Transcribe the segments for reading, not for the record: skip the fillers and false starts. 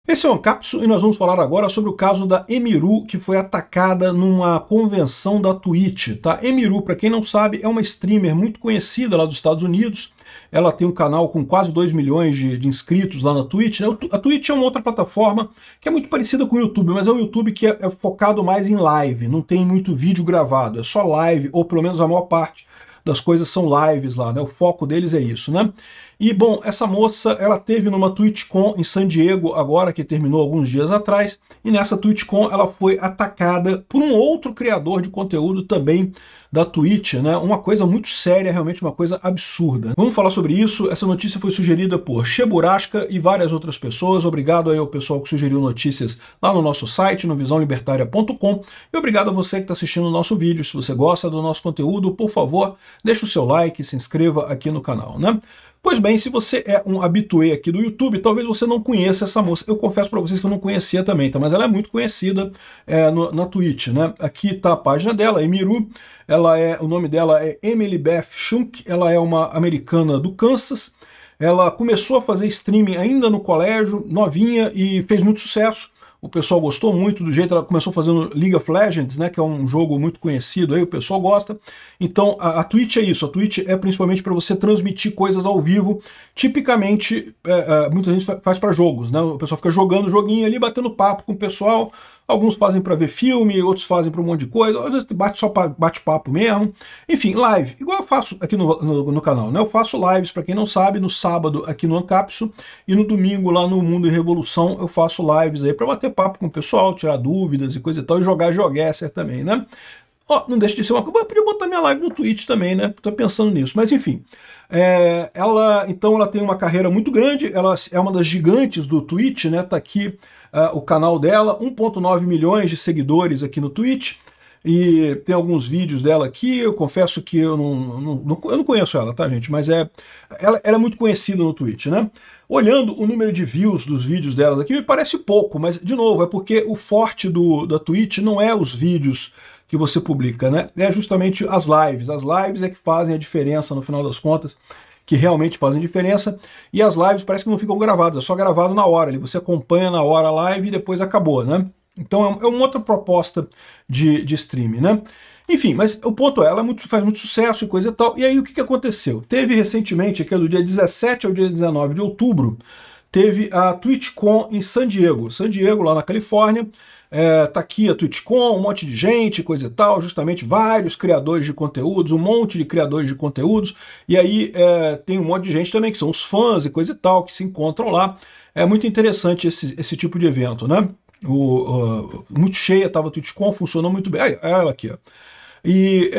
Esse é o Ancapsu e nós vamos falar agora sobre o caso da Emiru, que foi atacada numa convenção da Twitch, tá? Emiru, para quem não sabe, é uma streamer muito conhecida lá dos Estados Unidos. Ela tem um canal com quase 2 milhões de inscritos lá na Twitch, né? A Twitch é uma outra plataforma que é muito parecida com o YouTube, mas é um YouTube que é focado mais em live, não tem muito vídeo gravado, é só live, ou pelo menos a maior parte das coisas são lives lá, né? O foco deles é isso, né? E, bom, essa moça, ela teve numa TwitchCon em San Diego, agora que terminou alguns dias atrás, e nessa TwitchCon ela foi atacada por um outro criador de conteúdo também da Twitch, né? Uma coisa muito séria, realmente uma coisa absurda. Vamos falar sobre isso. Essa notícia foi sugerida por Cheburasca e várias outras pessoas. Obrigado aí ao pessoal que sugeriu notícias lá no nosso site, no visãolibertaria.com, e obrigado a você que está assistindo o nosso vídeo. Se você gosta do nosso conteúdo, por favor, deixe o seu like, se inscreva aqui no canal, né? Pois bem, se você é um habitué aqui do YouTube, talvez você não conheça essa moça. Eu confesso para vocês que eu não conhecia também, tá? Mas ela é muito conhecida na Twitch, né? Aqui está a página dela, Emiru. O nome dela é Emily Beth Shunk, ela é uma americana do Kansas. Ela começou a fazer streaming ainda no colégio, novinha, e fez muito sucesso. O pessoal gostou muito do jeito, ela começou fazendo League of Legends, né, que é um jogo muito conhecido aí, o pessoal gosta. Então a Twitch é isso, a Twitch é principalmente para você transmitir coisas ao vivo, tipicamente muita gente faz para jogos, né, o pessoal fica jogando joguinho ali, batendo papo com o pessoal, alguns fazem para ver filme, outros fazem para um monte de coisa, às vezes bate papo mesmo, enfim, live, igual eu faço aqui no canal, né, eu faço lives, para quem não sabe, no sábado aqui no Ancapsu, e no domingo lá no Mundo e Revolução eu faço lives aí para bater papo com o pessoal, tirar dúvidas e coisa e tal, e jogar GeoGuessr também, né? Ó, não deixa de ser uma coisa, eu podia botar minha live no Twitch também, né? Tô pensando nisso, mas enfim. Então ela tem uma carreira muito grande, ela é uma das gigantes do Twitch, né? Tá aqui o canal dela, 1,9 milhões de seguidores aqui no Twitch, e tem alguns vídeos dela aqui. Eu confesso que eu não conheço ela, tá, gente? Mas ela é muito conhecida no Twitch, né? Olhando o número de views dos vídeos dela aqui, me parece pouco, mas, de novo, é porque o forte da Twitch não é os vídeos que você publica, né? É justamente as lives. As lives é que fazem a diferença, no final das contas, que realmente fazem diferença, e as lives parece que não ficam gravadas, é só gravado na hora, ali você acompanha na hora a live e depois acabou, né? Então é uma outra proposta de streaming, né? Enfim, mas o ponto é, ela faz muito sucesso e coisa e tal. E aí o que aconteceu? Teve recentemente, aqui do dia 17 ao dia 19 de outubro, teve a TwitchCon em San Diego. San Diego, lá na Califórnia. Tá aqui a TwitchCon, um monte de gente, coisa e tal, justamente vários criadores de conteúdos, um monte de criadores de conteúdos. E aí tem um monte de gente também, que são os fãs e coisa e tal, que se encontram lá. É muito interessante esse tipo de evento, né? Muito cheia estava a TwitchCon, funcionou muito bem. Aí, ela aqui, ó.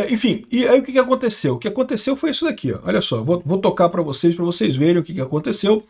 Enfim, e aí o que aconteceu? O que aconteceu foi isso daqui, ó. Olha só, vou tocar para vocês verem o que aconteceu.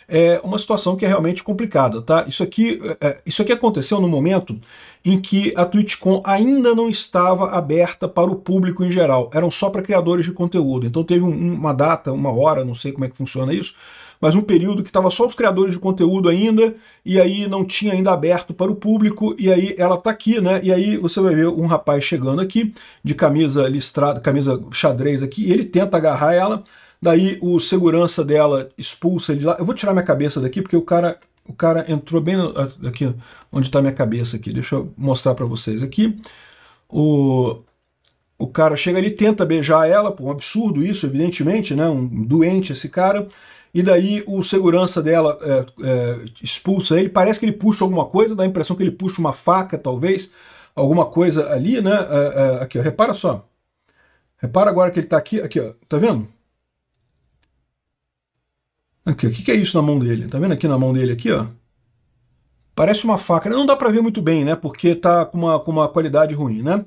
É uma situação que é realmente complicada, tá? Isso aqui aconteceu no momento em que a TwitchCon ainda não estava aberta para o público em geral, eram só para criadores de conteúdo. Então teve uma data, uma hora, não sei como é que funciona isso, mas um período que estava só os criadores de conteúdo ainda, e aí não tinha ainda aberto para o público, e aí ela tá aqui, né? E aí você vai ver um rapaz chegando aqui, de camisa listrada, camisa xadrez aqui, e ele tenta agarrar ela, daí o segurança dela expulsa ele de lá. Eu vou tirar minha cabeça daqui, porque o cara entrou bem aqui, onde está minha cabeça aqui. Deixa eu mostrar para vocês aqui. O cara chega ali, tenta beijar ela, pô, um absurdo isso, evidentemente, né? Um doente esse cara. E daí o segurança dela expulsa ele, parece que ele puxa alguma coisa, dá a impressão que ele puxa uma faca, talvez, alguma coisa ali, né? Aqui, ó, repara só. Repara agora que ele tá aqui, ó, tá vendo? Aqui, o que é isso na mão dele? Tá vendo aqui na mão dele, aqui, ó? Parece uma faca, não dá pra ver muito bem, né? Porque tá com uma qualidade ruim, né?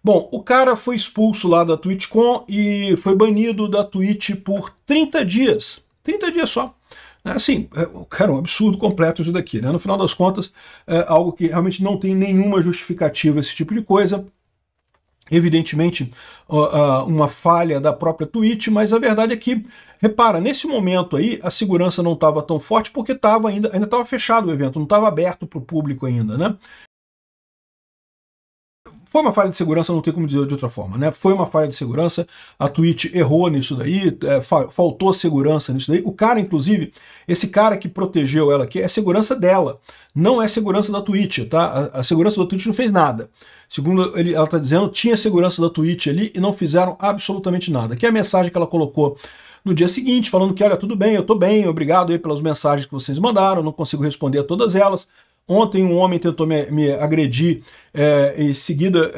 Bom, o cara foi expulso lá da TwitchCon e foi banido da Twitch por 30 dias. 30 dias só. Assim, cara, um absurdo completo isso daqui, né? No final das contas, é algo que realmente não tem nenhuma justificativa, esse tipo de coisa. Evidentemente, uma falha da própria Twitch, mas a verdade é que, repara, nesse momento aí, a segurança não estava tão forte porque ainda estava fechado o evento, não estava aberto para o público ainda, né? foi uma falha de segurança, não tem como dizer de outra forma, né? Foi uma falha de segurança, a Twitch errou nisso daí, faltou segurança nisso daí. O cara, inclusive, esse cara que protegeu ela aqui, é segurança dela, não é segurança da Twitch, tá? A segurança da Twitch não fez nada. Segundo ela está dizendo, tinha segurança da Twitch ali e não fizeram absolutamente nada. Que é a mensagem que ela colocou no dia seguinte, falando que, olha, tudo bem, eu tô bem, obrigado aí pelas mensagens que vocês mandaram, não consigo responder a todas elas. Ontem um homem tentou me agredir, em seguida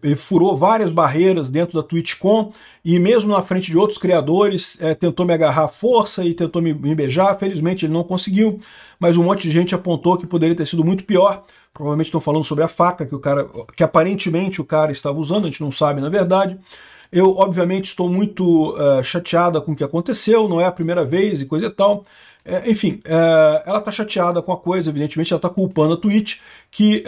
ele furou várias barreiras dentro da TwitchCon e mesmo na frente de outros criadores tentou me agarrar à força e tentou me beijar. Felizmente ele não conseguiu, mas um monte de gente apontou que poderia ter sido muito pior. Provavelmente estão falando sobre a faca que aparentemente o cara estava usando, a gente não sabe na verdade. Eu, obviamente, estou muito chateada com o que aconteceu, não é a primeira vez e coisa e tal. Enfim, ela está chateada com a coisa, evidentemente ela está culpando a Twitch, que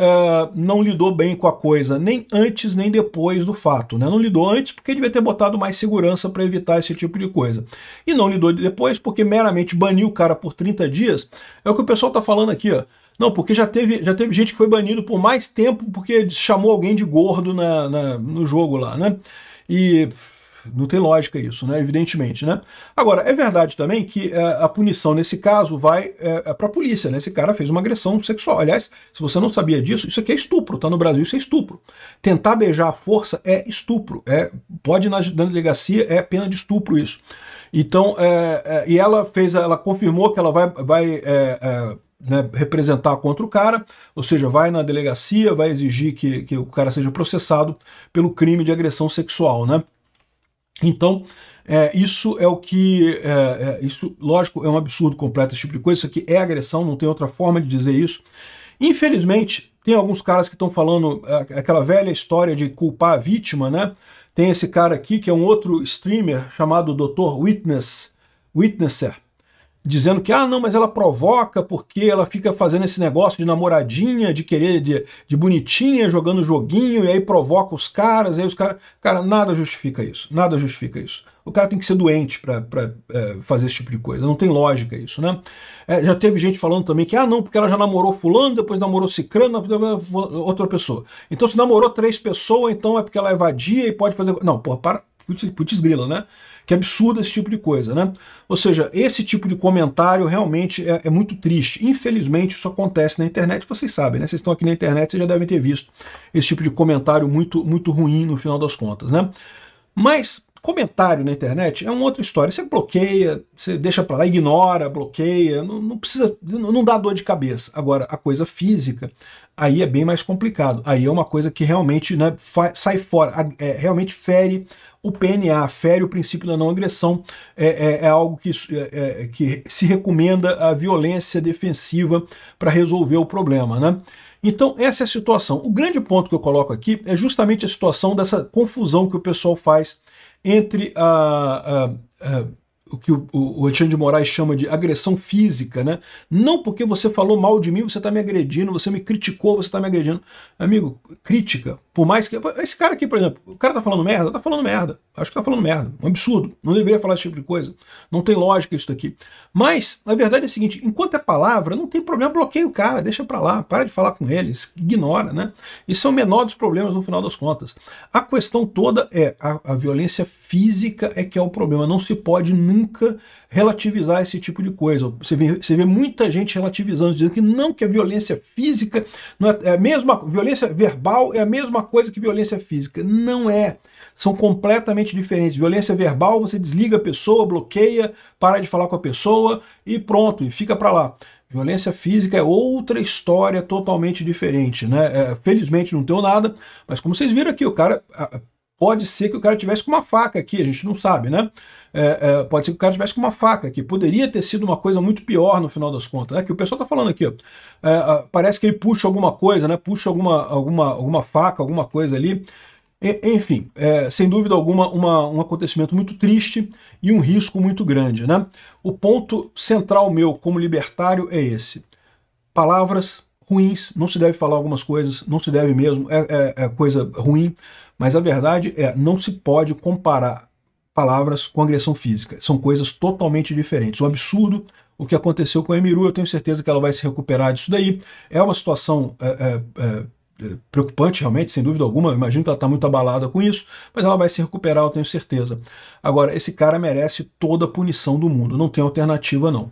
não lidou bem com a coisa, nem antes nem depois do fato, né? Não lidou antes porque devia ter botado mais segurança para evitar esse tipo de coisa. E não lidou depois porque meramente baniu o cara por 30 dias. É o que o pessoal está falando aqui, ó. Não, porque já teve gente que foi banido por mais tempo porque chamou alguém de gordo no jogo lá, né? E não tem lógica isso, né? Evidentemente, né? Agora, é verdade também que a punição nesse caso vai para a polícia, né? Esse cara fez uma agressão sexual. Aliás, se você não sabia disso, isso aqui é estupro, tá? No Brasil isso é estupro. Tentar beijar à força é estupro. Pode ir na delegacia, é pena de estupro isso. Então, e ela confirmou que ela vai né, representar contra o cara, ou seja, vai na delegacia, vai exigir que o cara seja processado pelo crime de agressão sexual, né? Então, isso é o que... isso, lógico, é um absurdo completo esse tipo de coisa, isso aqui é agressão, não tem outra forma de dizer isso. Infelizmente, tem alguns caras que estão falando aquela velha história de culpar a vítima, né? Tem esse cara aqui, que é um outro streamer chamado Dr. Witnesser, dizendo que, não, mas ela provoca porque ela fica fazendo esse negócio de namoradinha, de querer, de bonitinha, jogando joguinho, e aí provoca os caras, e aí os caras... Cara, nada justifica isso, nada justifica isso. O cara tem que ser doente para fazer esse tipo de coisa, não tem lógica isso, né? Já teve gente falando também que, não, porque ela já namorou fulano, depois namorou cicrano, outra pessoa. Então se namorou 3 pessoas, então é porque ela é vadia e pode fazer... Não, porra, para... Putz grila, né? Que absurdo esse tipo de coisa, né? Ou seja, esse tipo de comentário realmente é muito triste. Infelizmente isso acontece na internet, vocês sabem, né? Vocês estão aqui na internet, vocês já devem ter visto esse tipo de comentário muito, muito ruim no final das contas, né? Mas comentário na internet é uma outra história. Você bloqueia, você deixa pra lá, ignora, bloqueia, não precisa, não dá dor de cabeça. Agora, a coisa física, aí é bem mais complicado. Aí é uma coisa que realmente, né, sai fora, realmente fere o PNA, fere o princípio da não agressão, é algo que se recomenda a violência defensiva para resolver o problema, né? Então essa é a situação. O grande ponto que eu coloco aqui é justamente a situação dessa confusão que o pessoal faz entre o que o Alexandre de Moraes chama de agressão física, né? Não porque você falou mal de mim, você está me agredindo, você me criticou, você está me agredindo. Amigo, crítica, por mais que... Esse cara aqui, por exemplo, o cara tá falando merda? Tá falando merda. Acho que tá falando merda. Um absurdo. Não deveria falar esse tipo de coisa. Não tem lógica isso daqui. Mas, a verdade é a seguinte, enquanto é palavra, não tem problema, bloqueia o cara, deixa pra lá, para de falar com eles, ignora, né? Isso é o menor dos problemas no final das contas. A questão toda é a violência física é que é o problema. Não se pode nunca relativizar esse tipo de coisa. Você vê muita gente relativizando, dizendo que não, que a violência física não é a mesma, violência verbal é a mesma coisa que violência física. Não é. São completamente diferentes. Violência verbal, você desliga a pessoa, bloqueia, para de falar com a pessoa e pronto, e fica para lá. Violência física é outra história totalmente diferente, né? Felizmente não deu nada, mas como vocês viram aqui, o cara... Pode ser que o cara tivesse com uma faca aqui, a gente não sabe, né? Pode ser que o cara tivesse com uma faca aqui. Poderia ter sido uma coisa muito pior no final das contas, né? Que o pessoal tá falando aqui, ó. Parece que ele puxa alguma coisa, né? Puxa alguma faca, alguma coisa ali. Enfim, sem dúvida alguma, um acontecimento muito triste e um risco muito grande, né? O ponto central meu como libertário é esse. Palavras ruins, não se deve falar algumas coisas, não se deve mesmo, é coisa ruim, mas a verdade não se pode comparar palavras com agressão física, são coisas totalmente diferentes. Um absurdo o que aconteceu com a Emiru, eu tenho certeza que ela vai se recuperar disso daí, é uma situação preocupante realmente, sem dúvida alguma. Eu imagino que ela está muito abalada com isso, mas ela vai se recuperar, eu tenho certeza. Agora, esse cara merece toda a punição do mundo, não tem alternativa não.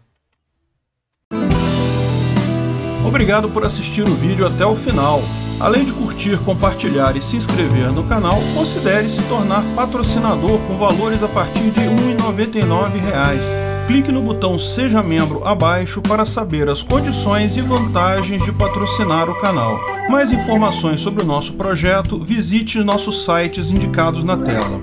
Obrigado por assistir o vídeo até o final. Além de curtir, compartilhar e se inscrever no canal, considere se tornar patrocinador com valores a partir de R$ 1,99. Clique no botão Seja Membro abaixo para saber as condições e vantagens de patrocinar o canal. Mais informações sobre o nosso projeto, visite nossos sites indicados na tela.